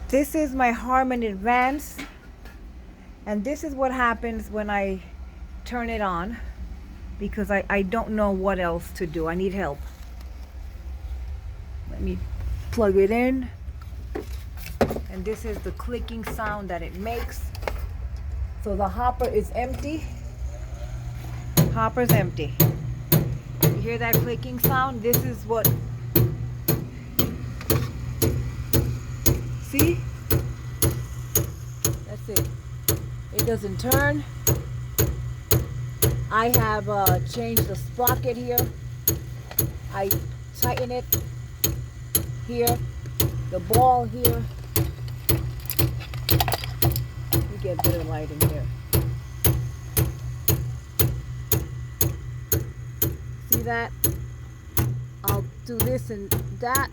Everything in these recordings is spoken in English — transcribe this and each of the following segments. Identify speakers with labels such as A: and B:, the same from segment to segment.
A: This is my Harman Advance, and this is what happens when I turn it on, because I don't know what else to do. I need help. Let me plug it in, and this is the clicking sound that it makes. So the hopper is empty. Hopper's empty. You hear that clicking sound? This is what, see? That's it. It doesn't turn. I have changed the sprocket here. I tighten it here, the ball here. You get better light in here. See that? I'll do this and that.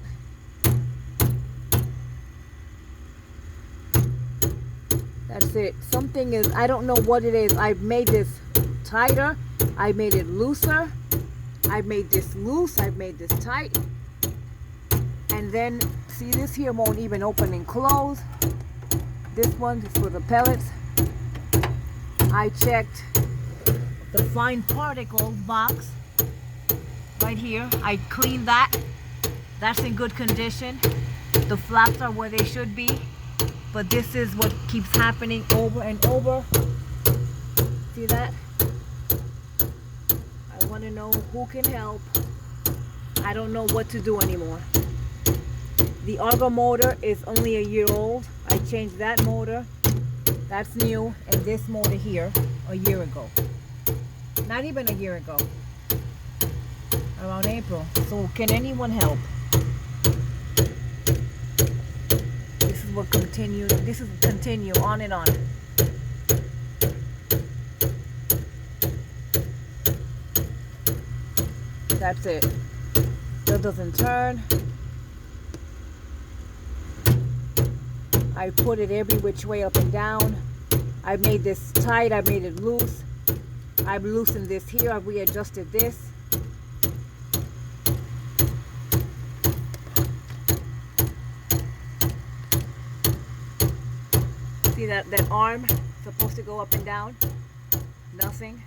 A: That's it. Something is, I don't know what it is. I've made this tighter. I made it looser. I made this loose. I've made this tight. And then, see, this here won't even open and close. This one is for the pellets. I checked the fine particle box right here. I cleaned that. That's in good condition. The flaps are where they should be. But this is what keeps happening over and over. See that? I want to know who can help. I don't know what to do anymore. The auger motor is only a year old. I changed that motor. That's new. And this motor here a year ago. Not even a year ago. Around April. So can anyone help? Will continue. This is continue on and on. That's it. Still doesn't turn. I put it every which way up and down. I made this tight. I made it loose. I've loosened this here. I've readjusted this. See that arm supposed to go up and down? Nothing.